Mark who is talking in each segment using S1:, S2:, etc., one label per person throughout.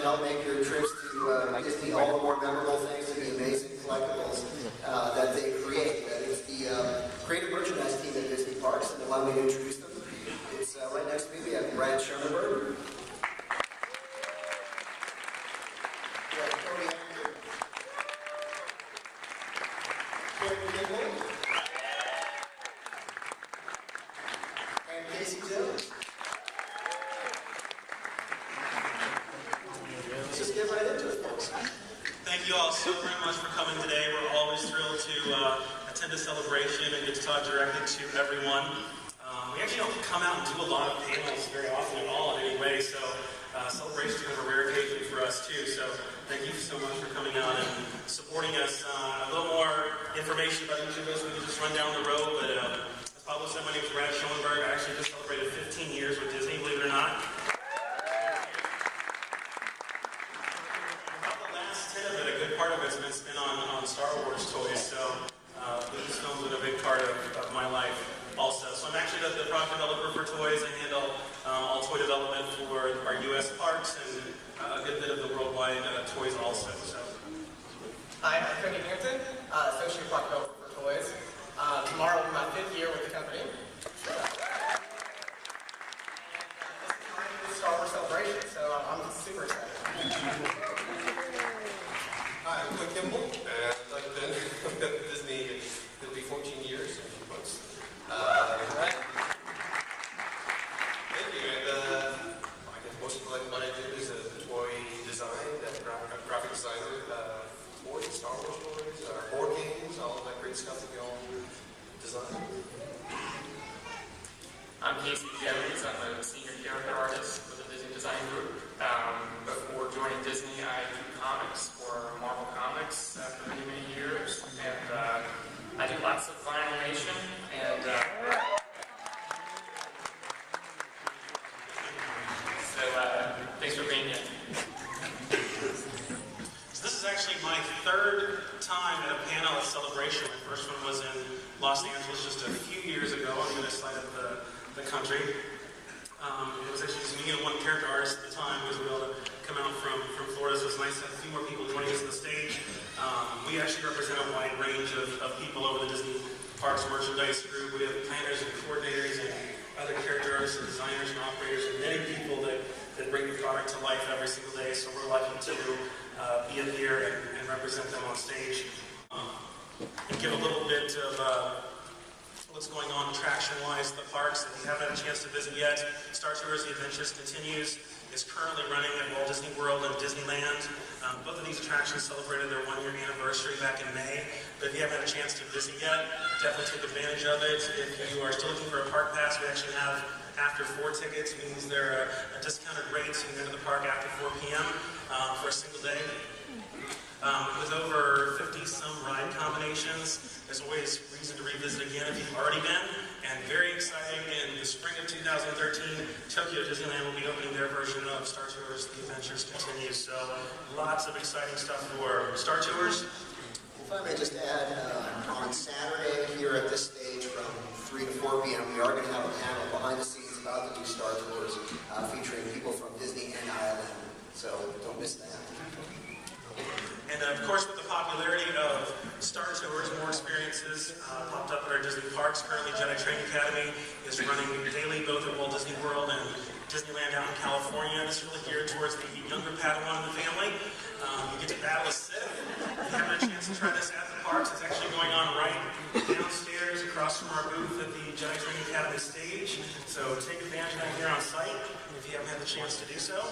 S1: help make your trips to Disney all the more memorable thanks to the amazing collectibles that they create. It's the creative merchandise team at Disney Parks, and allow me to introduce them. It's right next to me. We have Brad Schoenberg.
S2: Thank you all so very much for coming today. We're always thrilled to attend a celebration and get to talk directly to everyone. We actually don't come out and do a lot of panels very often at all in any way, so celebration is kind of a rare occasion for us too. So thank you so much for coming out and supporting us. A little more information about each of us, we can just run down the road, but as Pablo said, my name is Brad Schoenberg. I actually just celebrated 15 years with Disney, believe it or not. Part of it's been spent on Star Wars toys, so Lucasfilm's been a big part of my life also. So I'm actually the product developer for toys. I handle all toy development for our U.S. parks and a good bit of the worldwide toys also. So.
S3: Hi, I'm Cody Hampton, Associate Product Developer for toys. Tomorrow will be my 5th year with the company. This is my Star Wars celebration, so I'm super excited.
S4: Hi, I'm Clint Kimball, and I've been at Disney, it'll be 14 years in a few months. Thank you, and I guess most of what I do is toy design, graphic designer, toys, Star Wars toys, board games, all of that great stuff that we all design.
S5: I'm Casey Jennings. I'm a senior character artist with the Disney Design Group. Before joining Disney, I do comics for Marvel Comics for many, many years, and I do lots of fun animation, and so thanks for being here.
S2: So this is actually my 3rd time at a panel at Celebration. My first one was in Los Angeles just a few years ago on the other side of the country. It was actually just me and one character artist at the time who was able to come out from Florida, so it was nice to have a few more people joining us on the stage. We actually represent a wide range of people over the Disney Parks merchandise group. We have planners and coordinators and other character artists and designers and operators and many people that bring the product to life every single day, so we're lucky to be up here and represent them on stage. And give a little bit of what's going on attraction-wise at the parks. If you haven't had a chance to visit yet, Star Tours The Adventures Continues is currently running at Walt Disney World and Disneyland. Both of these attractions celebrated their 1-year anniversary back in May. But if you haven't had a chance to visit yet, definitely take advantage of it. If you are still looking for a park pass, we actually have after 4 tickets, means they're a discounted rate, so you can go to the park after 4 p.m. For a single day. With over 50-some ride combinations, there's always reason to revisit again if you've already been. And very exciting, in the spring of 2013, Tokyo Disneyland will be opening their version of Star Tours The Adventures Continues. So lots of exciting stuff for Star Tours.
S1: If I may just add, on Saturday here at this stage from 3 to 4 p.m., we are going to have a panel behind the scenes about the new Star Tours featuring people from Disney and Ireland. So don't miss that.
S2: And of course, with the popularity of Star Tours, more experiences popped up at our Disney parks. Currently, Jedi Training Academy is running daily both at Walt Disney World and Disneyland out in California. This is really geared towards the younger Padawan in the family. You get to battle a Sith. If you haven't had a chance to try this at the parks, it's actually going on right downstairs across from our booth at the Jedi Training Academy stage. So take advantage of that here on site if you haven't had the chance to do so.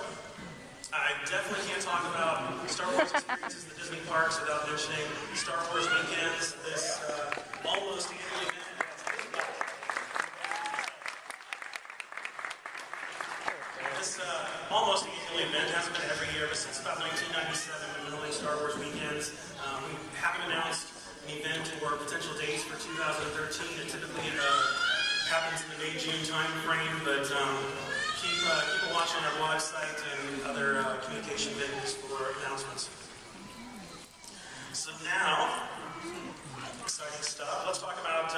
S2: I definitely can't talk about Star Wars experiences at the Disney parks without mentioning Star Wars Weekends, this almost annual event. This almost annual event has been every year, but since about 1997 when we held Star Wars Weekends. We haven't announced an event or potential dates for 2013. It typically happens in the May-June time frame, but keep watching our blog site and other communication venues for announcements. So now, exciting stuff. Let's talk about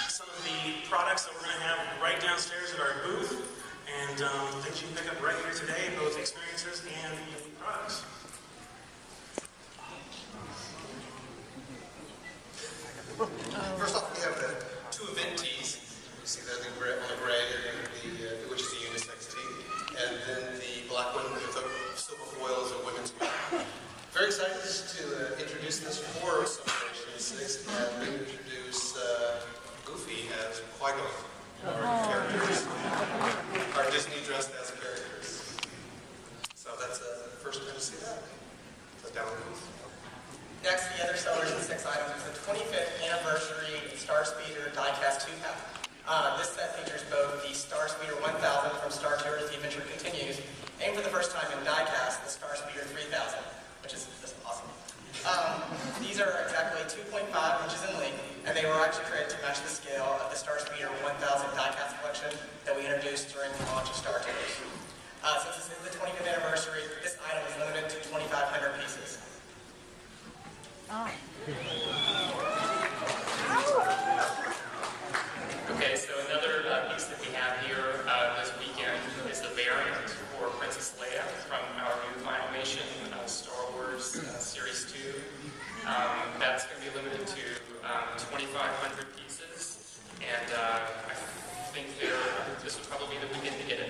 S2: some of the products that we're going to have right downstairs at our booth. and things you can pick up right here today, both experiences and unique products.
S4: First off, we have the two event tees. You see that on the gray, which is the unisex tee, and then the black one with the silver foil is a women's wear. Very excited to introduce this for Celebration 6 and introduce Goofy as Qui-Gon, our characters, our Disney dressed as characters. So that's the first time to see that. So down the booth.
S3: Next, the other Celebration 6 item is the 25th anniversary Star Speeder diecast 2-pack. This set features both the Star Speeder 1000 from Star Tours The Adventure Continues, and for the first time in diecast, the Star Speeder 3000, which is just awesome. These are exactly 2.5 inches in length, and they were actually created to match the scale of the Star Speeder 1000 diecast collection that we introduced during the launch of Star Tours. Since this is the 25th anniversary, this item is limited to 2,500 pieces.
S5: Okay, so another piece that we have here this weekend is the variant for Princess Leia from our new Filmation Star Wars Series 2. That's going to be limited to 2,500 pieces, and I think this would probably be the weekend to get it.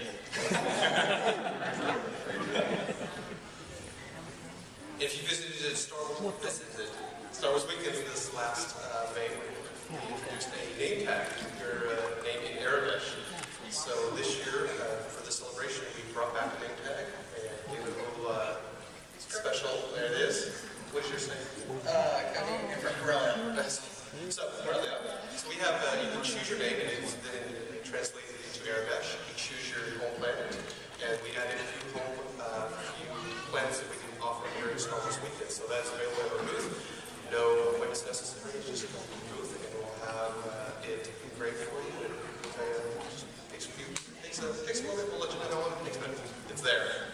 S4: If you visited Star Wars Weekend this last May, we introduced a name tag to your name in Arabic. So this year, for the celebration, we brought back a name tag and gave it a little special. There it is. What's your name?
S3: Cody, and from Corellia.
S4: So, Corellia. So we have, you can choose your name, and it's then translated into Arabic. You choose your home planet, and we added a few planets that we can offer here at Star Wars Weekend. So that's available at our booth. No appointments necessary, just come to the booth and we'll have it engraved for you. And just takes a little bit, we'll let you know how long it takes, but it's there.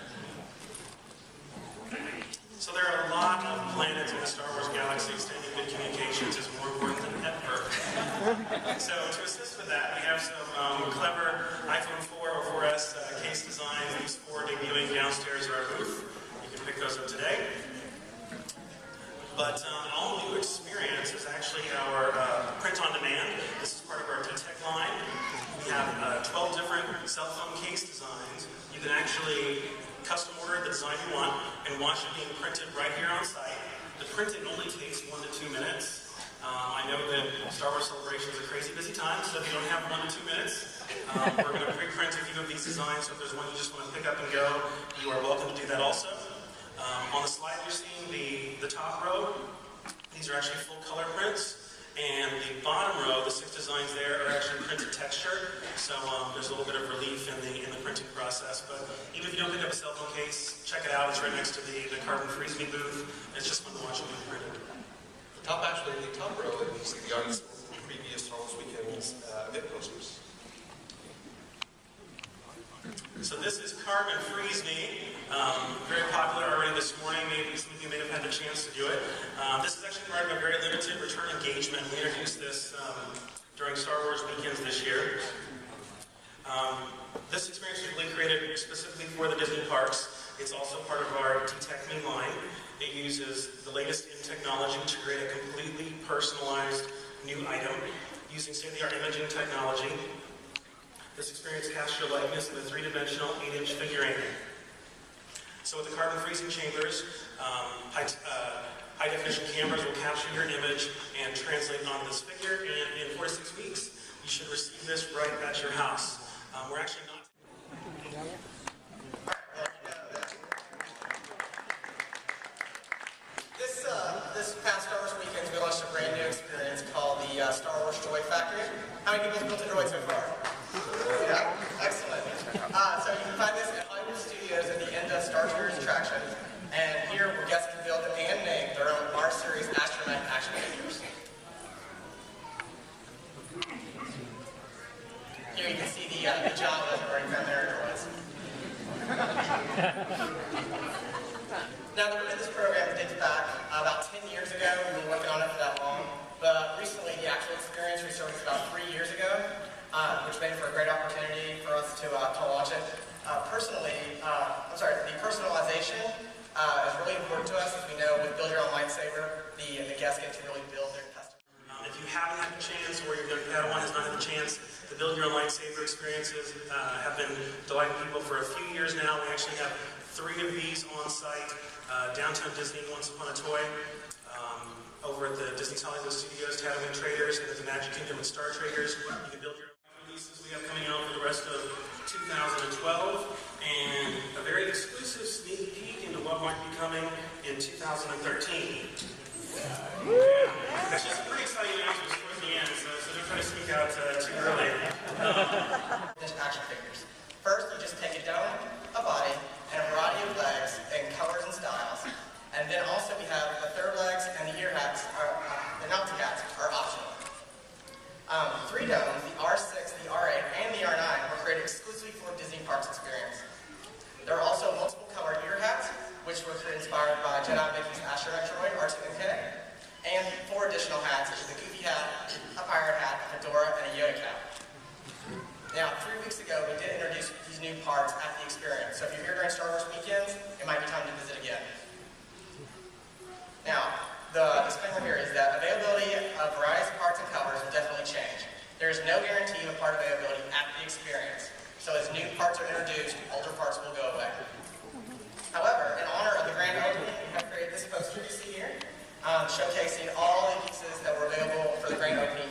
S2: So there are a lot of planets in the Star Wars galaxy. Staying in good communications is more important than ever. So to assist with that, we have some clever iPhone 4 or 4S case designs. These 4 debuting downstairs at our booth. You can pick those up today. But an all-new experience is actually our print on demand. This is part of our DTech line. We have 12 different cell phone case designs. You can actually custom order the design you want and watch it being printed right here on site. The printing only takes 1 to 2 minutes. I know that Star Wars Celebration is a crazy busy time, so if you don't have 1 to 2 minutes, we're going to pre-print a few of these designs, so if there's one you just want to pick up and go, you are welcome to do that also. On the slide you're seeing the top row, these are actually full color prints, and the bottom row, the 6 designs there, are actually printed texture, so there's a little bit of relief in the printing process, but even if you don't pick up a cell phone case, check it out, it's right next to the Carbon Freeze Me booth. It's just fun to watch it being printed.
S4: The top row, you see the artists from previous Star Wars Weekend's event posters.
S2: So this is Carbon Freeze Me. Very popular already this morning. Maybe some of you may have had the chance to do it. This is actually part of a very limited return engagement. We introduced this during Star Wars Weekends this year. This experience was really created specifically for the Disney parks. It's also part of our DTech Me line. It uses the latest in technology to create a completely personalized new item using state-of-the-art imaging technology. This experience casts your likeness in a 3-dimensional 8-inch figurine. So with the carbon freezing chambers, high-definition cameras will capture your image and translate onto this figure, and in 4 to 6 weeks, you should receive this right at your house. We're actually not...
S3: This past Star Wars Weekend, we launched a brand new experience called the Star Wars Joy Factory. How many people have built a droid so far? Yeah, excellent. So you can find this at Hollywood Studios at the end of Star Tours attraction. And here, guests can build and name their own R-Series Astromech action figures. Here you can see the Jawas wearing from their droids. Now, this program dates back about 10 years ago. We've been working on it for that long. But recently, the actual experience resurfaced about 3 years ago, which made for a great opportunity for us to launch it. The personalization is really important to us, as we know with Build Your Own Lightsaber, the guests get to really build their custom.
S2: If you haven't had the chance, or your young Padawan has not had the chance, the Build Your Own Lightsaber experiences have been delighting people for a few years now. We actually have 3 of these on site, downtown Disney, Once Upon a Toy, over at the Disney's Hollywood Studios, Tatooine Traders, and at the Magic Kingdom and Star Traders. You can build your own releases we have coming out for the rest of 2012, and a very exclusive sneak peek into what might be coming in 2013. That's just a pretty exciting announcement towards the end, so don't try to sneak out too early.
S3: Just action figures. First, you just take a dome, a body, and a variety of legs in colors and styles. And then also we have the third legs and the ear hats, the Nazi hats, are optional. 3 domes, the R6, the R8, and the R9 were created exclusively for Disney Parks experience. There are also multiple colored ear hats, which were inspired by Jedi Mickey's astronaut droid, R2MK, and 4 additional hats, such as a Goofy hat, a pirate hat, a fedora, and a Yoda cap. Now, 3 weeks ago, we did introduce these new parts at the experience, so if you're here during Star Wars weekends, it might be time to visit again. Now, the disclaimer here is that availability of varieties of parts and colors will definitely change. There is no guarantee of part availability at the experience, so as new parts are introduced, older parts will go away. However, in honor of the grand opening, we have created this poster you see here, showcasing all the pieces that were available for the grand opening